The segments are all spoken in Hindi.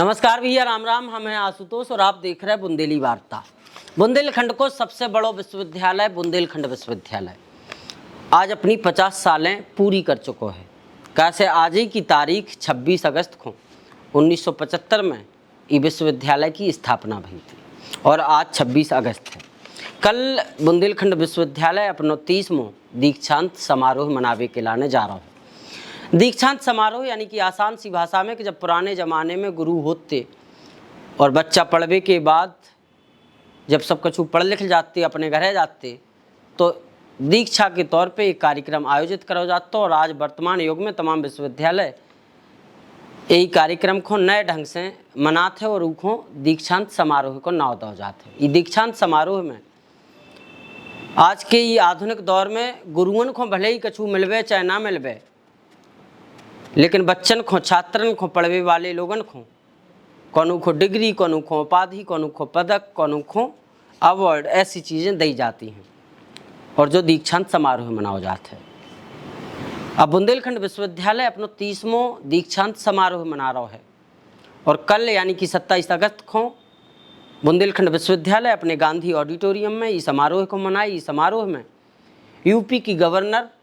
नमस्कार भैया, राम राम। हम हैं आशुतोष और आप देख रहे हैं बुंदेली वार्ता। बुंदेलखंड को सबसे बड़ा विश्वविद्यालय बुंदेलखंड विश्वविद्यालय आज अपनी 50 सालें पूरी कर चुको है। कैसे आज ही की तारीख 26 अगस्त को 1975 में ये विश्वविद्यालय की स्थापना हुई थी और आज 26 अगस्त है। कल बुंदेलखंड विश्वविद्यालय अपना 30वां दीक्षांत समारोह मनावे के लाने जा रहा है। दीक्षांत समारोह यानी कि आसान सी भाषा में कि जब पुराने ज़माने में गुरु होते और बच्चा पढ़वे के बाद जब सब कछु पढ़ लिख जाते अपने घर जाते तो दीक्षा के तौर पे एक कार्यक्रम आयोजित करा जाता। और आज वर्तमान युग में तमाम विश्वविद्यालय यही कार्यक्रम को नए ढंग से मनाते और उनको दीक्षांत समारोह को नाव दो जाते। ये दीक्षांत समारोह में आज के ये आधुनिक दौर में गुरुओं को भले ही कछु मिलवे चाहे ना मिलवे, लेकिन बच्चन को छात्रन को पढ़वे वाले लोगन को कोनो को डिग्री, कोनो को उपाधि, कोनो को पदक, कोनो को अवार्ड, ऐसी चीज़ें दी जाती हैं और जो दीक्षांत समारोह मनाया जाता है। अब बुंदेलखंड विश्वविद्यालय अपना 30वां दीक्षांत समारोह मना रहा है और कल यानी कि 27 अगस्त को बुंदेलखंड विश्वविद्यालय अपने गांधी ऑडिटोरियम में इस समारोह को मनाई। इस समारोह में यूपी की गवर्नर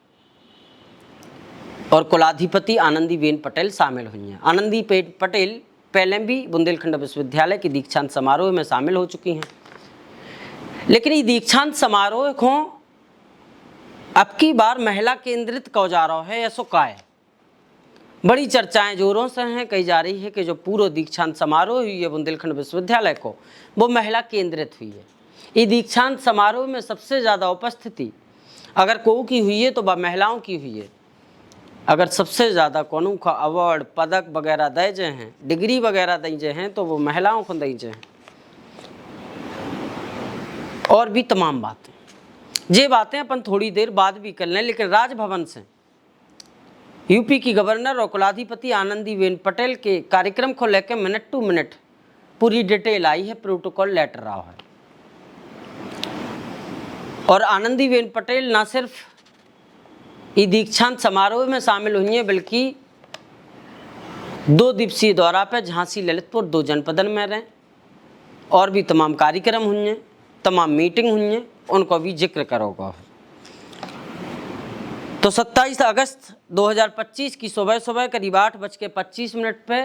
और कुलाधिपति आनंदीबेन पटेल शामिल हुई हैं। आनंदीबेन पटेल पहले भी बुंदेलखंड विश्वविद्यालय की दीक्षांत समारोह में शामिल हो चुकी हैं, लेकिन ये दीक्षांत समारोह को अब की बार महिला केंद्रित कहा जा रहा है। ऐसा का है, बड़ी चर्चाएं जोरों से हैं, कही जा रही है कि जो पूर्व दीक्षांत समारोह हुई है बुंदेलखंड विश्वविद्यालय को वो महिला केंद्रित हुई है। ये दीक्षांत समारोह में सबसे ज़्यादा उपस्थिति अगर कोई की हुई है तो वह महिलाओं की हुई है। अगर सबसे ज़्यादा कोनो का अवार्ड, पदक वगैरह दे जे हैं, डिग्री वगैरह दे हैं तो वो महिलाओं को दे जे हैं। और भी तमाम बातें, ये बातें अपन थोड़ी देर बाद भी कर लें, लेकिन राजभवन से यूपी की गवर्नर और कुलाधिपति आनंदीबेन पटेल के कार्यक्रम को लेकर मिनट टू मिनट पूरी डिटेल आई है, प्रोटोकॉल लेटर रहा है। और आनंदीबेन पटेल ना सिर्फ ये दीक्षांत समारोह में शामिल हुई हैं बल्कि 2 दिवसीय दौरा पर झांसी, ललितपुर 2 जनपदन में रहें और भी तमाम कार्यक्रम हुए हैं, तमाम मीटिंग हुई हैं, उनको भी जिक्र करोगा। तो 27 अगस्त 2025 की सुबह सुबह करीब 8:25 पे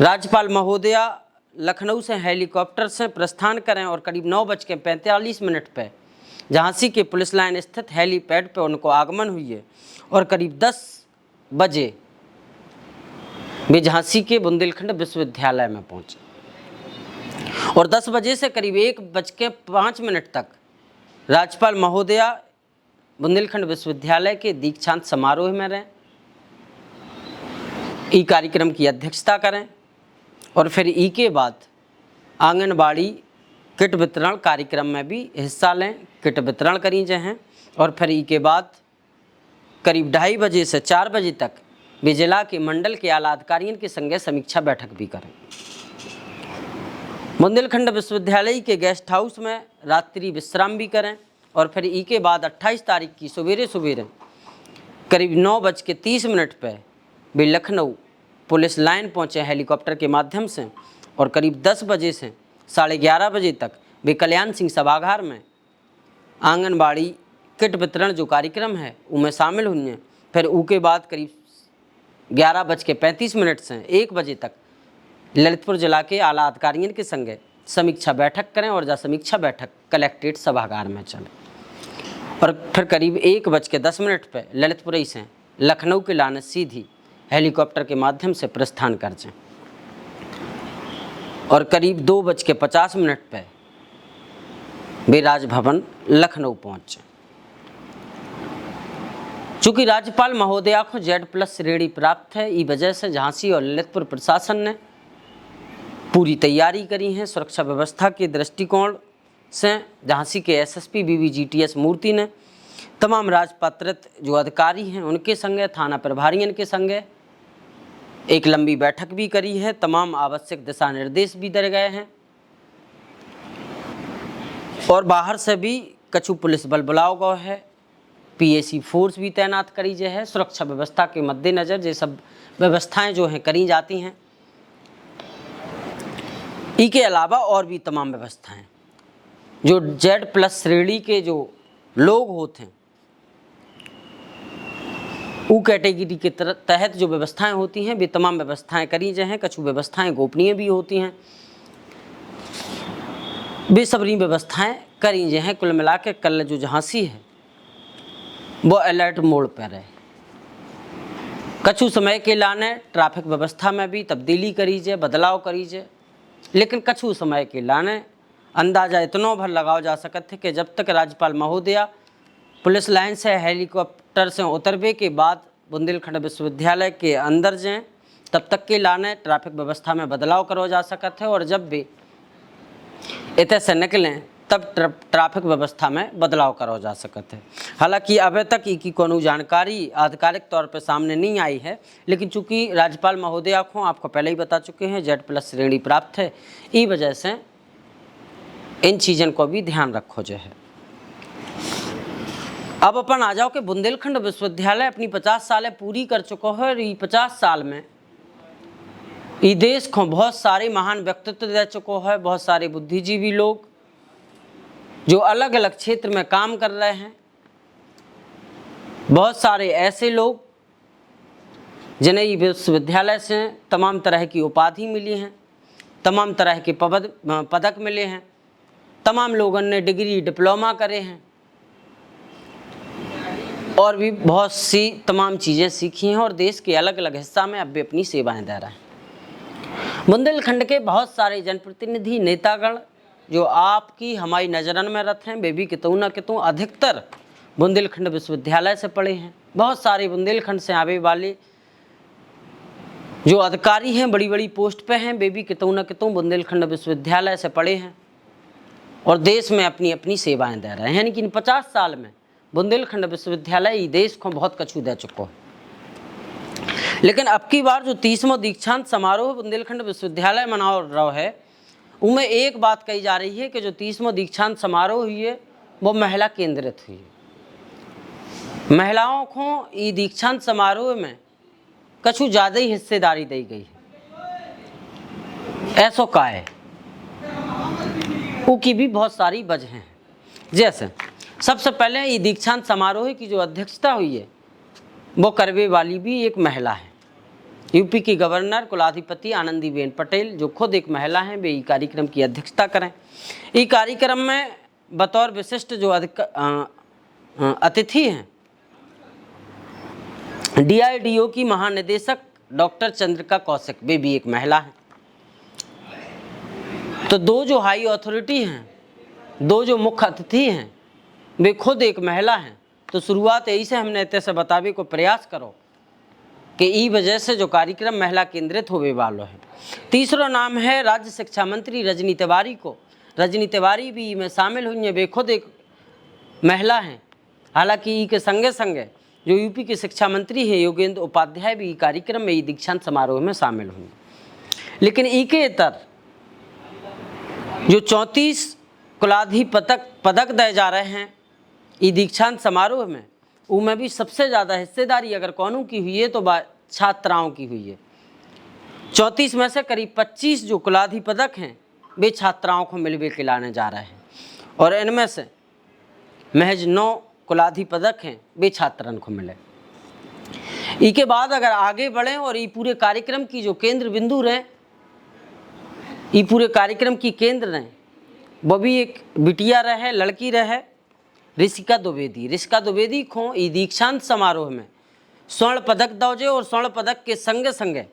राज्यपाल महोदया लखनऊ से हेलीकॉप्टर से प्रस्थान करें और करीब 9:45 पे झांसी के पुलिस लाइन स्थित हेलीपैड पर उनको आगमन हुई है और करीब 10 बजे वे झांसी के बुंदेलखंड विश्वविद्यालय में पहुंचे और 10 बजे से करीब 1:05 तक राज्यपाल महोदया बुंदेलखंड विश्वविद्यालय के दीक्षांत समारोह में रहें, ई कार्यक्रम की अध्यक्षता करें और फिर ई के बाद आंगनबाड़ी किट वितरण कार्यक्रम में भी हिस्सा लें, किट वितरण करी जाए और फिर ई के बाद करीब 2:30 बजे से 4 बजे तक वे जिला के मंडल के आला अधिकारियों के संगे समीक्षा बैठक भी करें। बुंदेलखंड विश्वविद्यालय के गेस्ट हाउस में रात्रि विश्राम भी करें और फिर ई के बाद 28 तारीख की सवेरे सवेरे करीब 9:30 पे वे लखनऊ पुलिस लाइन पहुँचे हेलीकॉप्टर के माध्यम से और करीब 10 बजे से 11:30 बजे तक वे कल्याण सिंह सभागार में आंगनबाड़ी किट वितरण जो कार्यक्रम है उनमें शामिल हुई हैं। फिर उसके बाद करीब 11:35 से 1 बजे तक ललितपुर जिला के आला अधिकारियों के संगे समीक्षा बैठक करें और जहाँ समीक्षा बैठक कलेक्ट्रेट सभागार में चले और फिर करीब 1:10 पे ललितपुर से लखनऊ के लाने सीधी हेलीकॉप्टर के माध्यम से प्रस्थान कर जाएँ और करीब 2:50 पे वे राजभवन लखनऊ पहुँचे। चूँकि राज्यपाल महोदया को Z+ श्रेणी प्राप्त है, इस वजह से झांसी और ललितपुर प्रशासन ने पूरी तैयारी करी है। सुरक्षा व्यवस्था के दृष्टिकोण से झांसी के SSP BBGTS मूर्ति ने तमाम राजपत्रित जो अधिकारी हैं उनके संगे, थाना प्रभारियों के संगे एक लंबी बैठक भी करी है। तमाम आवश्यक दिशा निर्देश भी दिए गए हैं और बाहर से भी कछु पुलिस बल बुलाया गया है पीएसी फोर्स भी तैनात करी जाए है। सुरक्षा व्यवस्था के मद्देनज़र ये सब व्यवस्थाएं जो हैं करी जाती हैं। इसके अलावा और भी तमाम व्यवस्थाएं जो Z+ श्रेणी के जो लोग होते हैं वो कैटेगरी के तहत जो व्यवस्थाएं होती हैं वे तमाम व्यवस्थाएं करी जाए हैं। कुछ व्यवस्थाएं गोपनीय भी होती हैं, वे सबरी व्यवस्थाएं करी जाए हैं। कुल मिला के कल जो झांसी है वो अलर्ट मोड पर है। कछु समय के लाने ट्रैफिक व्यवस्था में भी तब्दीली करी जाए, बदलाव करी जाए, लेकिन कछु समय के लाने अंदाज़ा इतना भर लगाओ जा सकत है कि जब तक राज्यपाल महोदया पुलिस लाइन से हेलीकॉप्टर से उतरबे के बाद बुंदेलखंड विश्वविद्यालय के अंदर जाएं तब तक के लाने ट्रैफिक व्यवस्था में बदलाव करो जा सकत है, और जब भी इतने से निकलें तब ट्रैफिक व्यवस्था में बदलाव करो जा सकत है। हालांकि अभी तक की कोनो जानकारी आधिकारिक तौर पर सामने नहीं आई है, लेकिन चूंकि राज्यपाल महोदया को आपको पहले ही बता चुके हैं Z+ श्रेणी प्राप्त है, इस वजह से इन चीज़ों को भी ध्यान रखो जो है। अब अपन आ जाओ कि बुंदेलखंड विश्वविद्यालय अपनी 50 सालें पूरी कर चुका है, और ये 50 साल में ये देश को बहुत सारे महान व्यक्तित्व दे चुको है। बहुत सारे बुद्धिजीवी लोग जो अलग अलग क्षेत्र में काम कर रहे हैं, बहुत सारे ऐसे लोग जिन्हें ये विश्वविद्यालय से तमाम तरह की उपाधि मिली हैं, तमाम तरह के पदक मिले हैं, तमाम लोगों ने डिग्री डिप्लोमा करे हैं और भी बहुत सी तमाम चीज़ें सीखी हैं, और देश के अलग अलग हिस्सा में अब भी अपनी सेवाएं दे रहे हैं। बुंदेलखंड के बहुत सारे जनप्रतिनिधि नेतागण जो आपकी हमारी नज़रन में रहते हैं, वे भी कितों न कितों अधिकतर बुंदेलखंड विश्वविद्यालय से पढ़े हैं। बहुत सारे बुंदेलखंड से आने वाले जो अधिकारी हैं, बड़ी बड़ी पोस्ट पे हैं, वे भी कितों न कितों बुंदेलखंड विश्वविद्यालय से पढ़े हैं और देश में अपनी अपनी सेवाएं दे रहे हैं। यानी कि इन 50 साल में बुंदेलखंड विश्वविद्यालय देश को बहुत कछु दे चुका है। लेकिन अब की बार जो 30वां दीक्षांत समारोह बुंदेलखंड विश्वविद्यालय मना रहा है, उनमें एक बात कही जा रही है कि जो 30वां दीक्षांत समारोह हुई है वो महिला केंद्रित हुई है। महिलाओं को ये दीक्षांत समारोह में कछु ज़्यादा ही हिस्सेदारी दी गई है। ऐसा का है, उसकी भी बहुत सारी वजह हैं। जैसे सबसे पहले ये दीक्षांत समारोह की जो अध्यक्षता हुई है वो करवे वाली भी एक महिला है। यूपी की गवर्नर कुलाधिपति आनंदीबेन पटेल जो खुद एक महिला हैं, वे कार्यक्रम की अध्यक्षता करें। इस कार्यक्रम में बतौर विशिष्ट जो अतिथि हैं DRDO की महानिदेशक डॉक्टर चंद्रिका कौशिक, वे भी एक महिला हैं। तो दो जो हाई अथॉरिटी हैं, दो जो मुख्य अतिथि हैं, वे खुद एक महिला हैं। तो शुरुआत यही से हमने इतने से बतावे को प्रयास करो कि ई वजह से जो कार्यक्रम महिला केंद्रित होवे वालों है। तीसरा नाम है राज्य शिक्षा मंत्री रजनी तिवारी को। रजनी तिवारी भी में शामिल हुई हैं, वे खुद एक महिला हैं। हालांकि ई के संगे संगे जो यूपी के शिक्षा मंत्री हैं योगेंद्र उपाध्याय भी कार्यक्रम में दीक्षांत समारोह में शामिल हुई। लेकिन ई के इतर जो 34 कुलाधि पदक दिए जा रहे हैं ई दीक्षांत समारोह में, उनमें भी सबसे ज़्यादा हिस्सेदारी अगर कौनों की हुई है तो छात्राओं की हुई है। 34 में से करीब 25 जो कुलाधि पदक हैं वे छात्राओं को मिलवे के लाने जा रहे हैं, और इनमें से महज 9 कुलाधि पदक हैं वे छात्रन को मिले। इसके बाद अगर आगे बढ़ें और ये पूरे कार्यक्रम की जो केंद्र बिंदु रहे, ये पूरे कार्यक्रम की केंद्र रहे, वो भी एक बिटिया रहे, लड़की रहे, ऋषिका द्विवेदी। ऋषिका द्विवेदी को ई दीक्षांत समारोह में स्वर्ण पदक दौजे, और स्वर्ण पदक के संगे संगे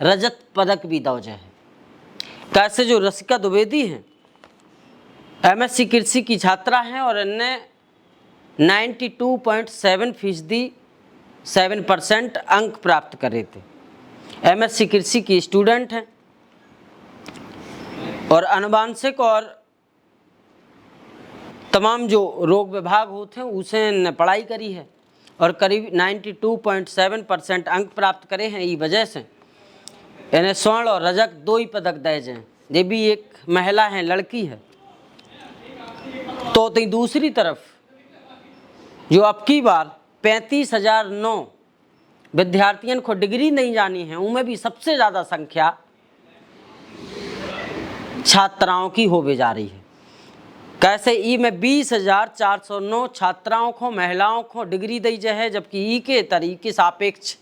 रजत पदक भी दौजे है। कैसे जो ऋषिका द्विवेदी हैं MSc कृषि की छात्रा हैं और इनने 92.7% अंक प्राप्त करे थे। MSc कृषि की स्टूडेंट हैं और आनुवांशिक और तमाम जो रोग विभाग होते हैं उसे इन्होंने पढ़ाई करी है और करीब 92.7% अंक प्राप्त करे हैं। इस वजह से इन्हें स्वर्ण और रजत 2 ही पदक दिए जाएँ। ये भी एक महिला है, लड़की है। तो दूसरी तरफ जो अब की बार 35,009 विद्यार्थियों को डिग्री नहीं जानी है, उनमें भी सबसे ज़्यादा संख्या छात्राओं की होवे जा रही है। कैसे ई में 20,409 छात्राओं को, महिलाओं को डिग्री दी जाए है, जबकि ई के तरीके सापेक्ष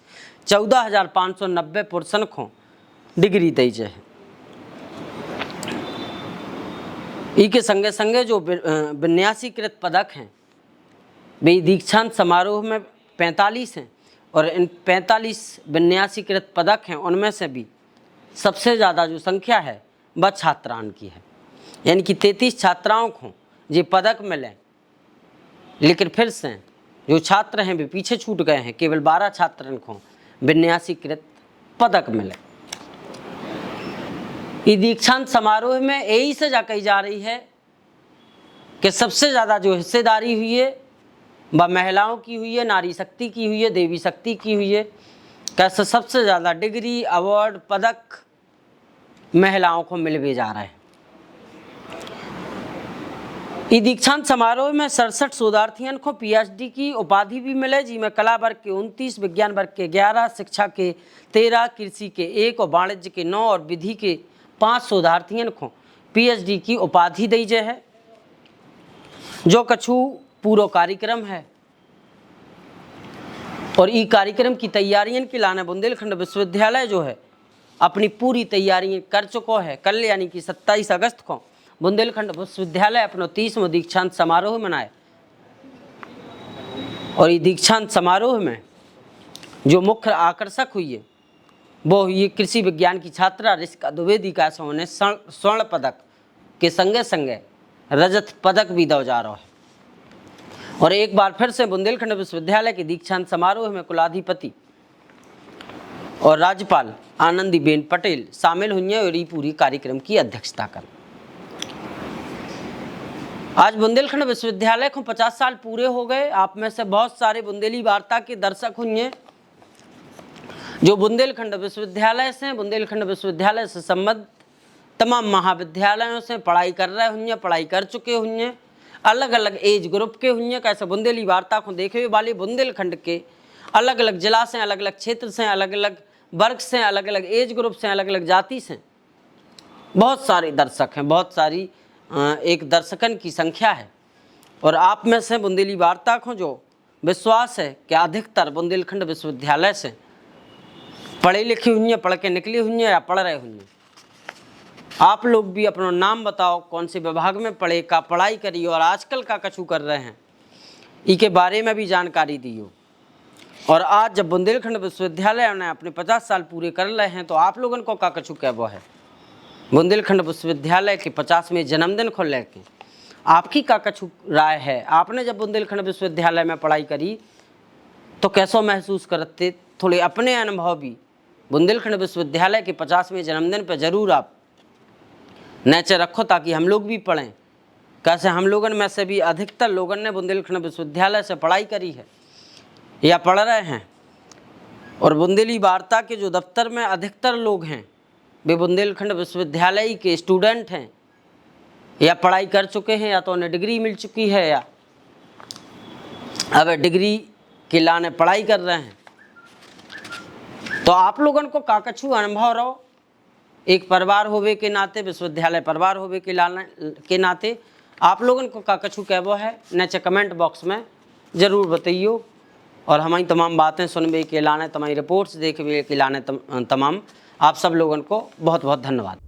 14,590 पुरुषों को डिग्री दी जाए। ई के संगे संगे जो विन्यासीकृत पदक हैं वे दीक्षांत समारोह में 45 हैं, और इन 45 विन्यासीकृत पदक हैं उनमें से भी सबसे ज़्यादा जो संख्या है वह छात्राओं की है, यानी कि 33 छात्राओं को ये पदक मिले। लेकिन फिर से जो छात्र हैं वे पीछे छूट गए हैं, केवल 12 छात्रों को विन्यासीकृत पदक मिले। ये दीक्षांत समारोह में यही सजा कही जा रही है कि सबसे ज़्यादा जो हिस्सेदारी हुई है वह महिलाओं की हुई है, नारी शक्ति की हुई है, देवी शक्ति की हुई है। कैसे सबसे ज़्यादा डिग्री, अवार्ड, पदक महिलाओं को मिल भी जा रहे हैं। इस दीक्षांत समारोह में 67 शोधार्थियों को पीएचडी की उपाधि भी मिले, जिसमें कला वर्ग के 29, विज्ञान वर्ग के 11, शिक्षा के 13, कृषि के 1 और वाणिज्य के 9 और विधि के 5 शोधार्थियों को पीएचडी की उपाधि दी जाए है। जो कछु पूरा कार्यक्रम है और ई कार्यक्रम की तैयारियों के लाने बुंदेलखंड विश्वविद्यालय जो है अपनी पूरी तैयारी कर चुका है। कल यानी कि 27 अगस्त को बुंदेलखंड विश्वविद्यालय अपना 30वां दीक्षांत समारोह मनाए, और ये दीक्षांत समारोह में जो मुख्य आकर्षक हुई है वो हुई कृषि विज्ञान की छात्रा रिस्का द्विवेदी का उन्हें स्वर्ण पदक के संगे संगे रजत पदक भी दिया जा रहा है। और एक बार फिर से बुंदेलखंड विश्वविद्यालय के दीक्षांत समारोह में कुलाधिपति और राज्यपाल आनंदीबेन पटेल शामिल हुई और ये पूरी कार्यक्रम की अध्यक्षता कर। आज बुंदेलखंड विश्वविद्यालय को 50 साल पूरे हो गए। आप में से बहुत सारे बुंदेली वार्ता के दर्शक हुए जो बुंदेलखंड विश्वविद्यालय से, बुंदेलखंड विश्वविद्यालय से संबद्ध तमाम महाविद्यालयों से पढ़ाई कर रहे हुए, पढ़ाई कर चुके हुए, अलग अलग एज ग्रुप के हुए। कैसे बुंदेली वार्ता को देखे वाले बुंदेलखंड के अलग अलग जिला से, अलग अलग क्षेत्र से, अलग अलग वर्ग से, अलग अलग एज ग्रुप से, अलग अलग जाति से बहुत सारे दर्शक हैं, बहुत सारी एक दर्शकन की संख्या है। और आप में से बुंदेली वार्ता को जो विश्वास है कि अधिकतर बुंदेलखंड विश्वविद्यालय से पढ़े लिखे हुए, पढ़ के निकले हुए या पढ़ रहे हुए। आप लोग भी अपना नाम बताओ, कौन से विभाग में पढ़े, का पढ़ाई करी और आजकल का कछु कर रहे हैं, इसके बारे में भी जानकारी दियो। और आज जब बुंदेलखंड विश्वविद्यालय ने अपने 50 साल पूरे कर रहे हैं तो आप लोगों को का कछु कहबो है। बुंदेलखंड विश्वविद्यालय के 50वें जन्मदिन को लेके आपकी का कछु राय है। आपने जब बुंदेलखंड विश्वविद्यालय में पढ़ाई करी तो कैसा महसूस करते, थोड़े अपने अनुभव भी बुंदेलखंड विश्वविद्यालय के 50वें जन्मदिन पर ज़रूर आप नीचे रखो ताकि हम लोग भी पढ़ें। कैसे हम लोगों में से भी अधिकतर लोगों ने बुंदेलखंड विश्वविद्यालय से पढ़ाई करी है या पढ़ रहे हैं। और बुंदेली वार्ता के जो दफ्तर में अधिकतर लोग हैं वे बुंदेलखंड विश्वविद्यालय के स्टूडेंट हैं या पढ़ाई कर चुके हैं, या तो उन्हें डिग्री मिल चुकी है या अब डिग्री के लाने पढ़ाई कर रहे हैं। तो आप लोगों को का कछु अनुभव रहो, एक परिवार होवे के नाते, विश्वविद्यालय परिवार होवे के नाते आप लोगों को का कछु कहबो है नीचे कमेंट बॉक्स में ज़रूर बताइयो। और हमारी तमाम बातें सुनबे के लाने, तमारी रिपोर्ट्स देखबे के लाने तमाम आप सब लोगों को बहुत बहुत धन्यवाद।